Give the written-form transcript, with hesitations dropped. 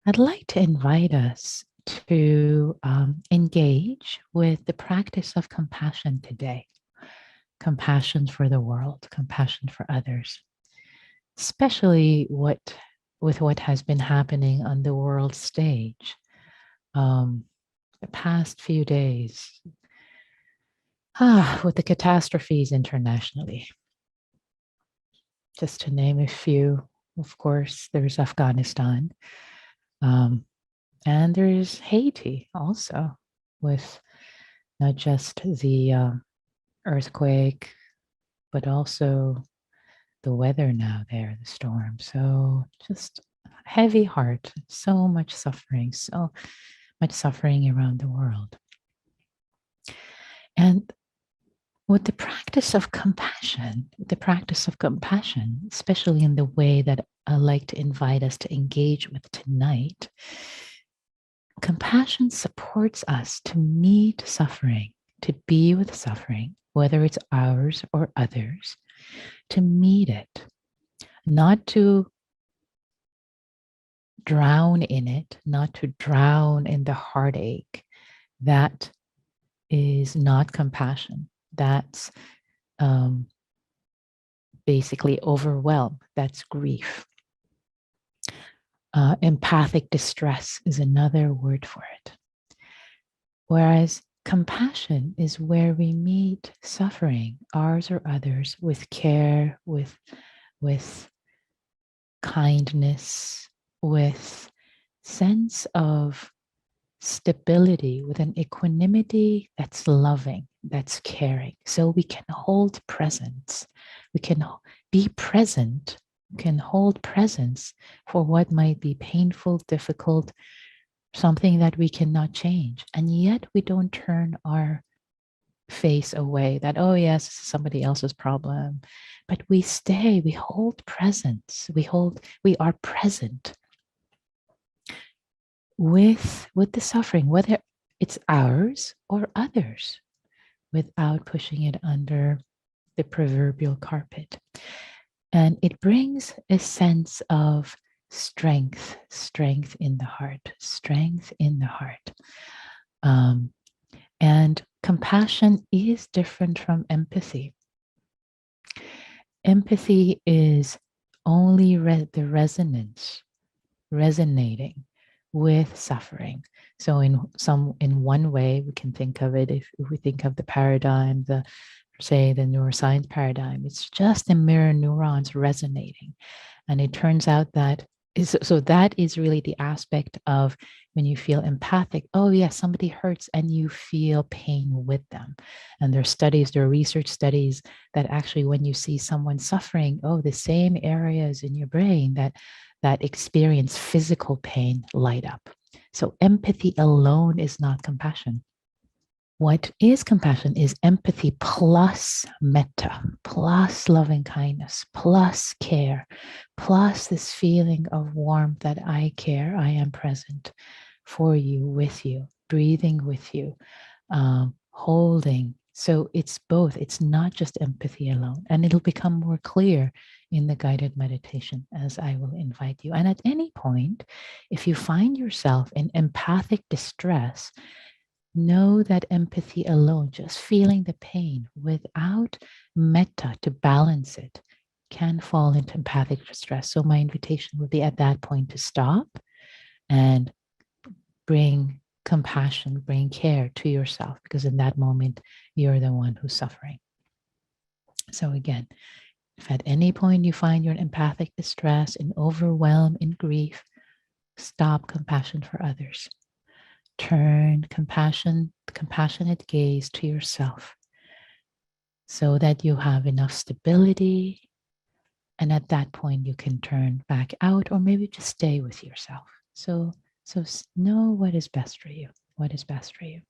I'd like to invite us to engage with the practice of compassion today. Compassion for the world, compassion for others, especially with what has been happening on the world stage the past few days, with the catastrophes internationally. Just to name a few, of course, there's Afghanistan. And there's Haiti also, with not just the earthquake, but also the weather now there, the storm. So just heavy heart, so much suffering around the world. And with the practice of compassion, especially in the way that I like to invite us to engage with tonight, compassion supports us to meet suffering, to be with suffering, whether it's ours or others, to meet it, not to drown in it, not to drown in the heartache. That is not compassion. That's basically overwhelm. That's grief. Empathic distress is another word for it. Whereas compassion is where we meet suffering, ours or others, with care, with kindness, with sense of stability, with an equanimity that's loving, that's caring. So we can hold presence. We can be present, can hold presence for what might be painful, difficult, something that we cannot change. And yet we don't turn our face away that, oh yes, somebody else's problem. But we stay, we hold presence. We are present with the suffering, whether it's ours or others, without pushing it under the proverbial carpet. And it brings a sense of strength in the heart, strength in the heart. And compassion is different from empathy. Empathy is only the resonance, resonating with suffering. So in one way, we can think of it, if we think of the paradigm, the neuroscience paradigm, it's just the mirror neurons resonating. And it turns out that that is really the aspect of when you feel empathic. Oh yes, somebody hurts and you feel pain with them. And there are research studies that actually when you see someone suffering, the same areas in your brain that experience physical pain light up. So empathy alone is not compassion. What is compassion is empathy plus metta, plus loving kindness, plus care, plus this feeling of warmth that I care, I am present for you, with you, breathing with you, holding. So it's both. It's not just empathy alone. And it'll become more clear in the guided meditation as I will invite you. And at any point, if you find yourself in empathic distress, know that empathy alone, just feeling the pain without metta to balance it, can fall into empathic distress. So my invitation would be at that point to stop and bring compassion, bring care to yourself, because in that moment, you're the one who's suffering. So again, if at any point you find you're in empathic distress, in overwhelm, in grief, stop compassion for others. Turn compassionate gaze to yourself so that you have enough stability. And at that point, you can turn back out or maybe just stay with yourself. So know what is best for you. What is best for you.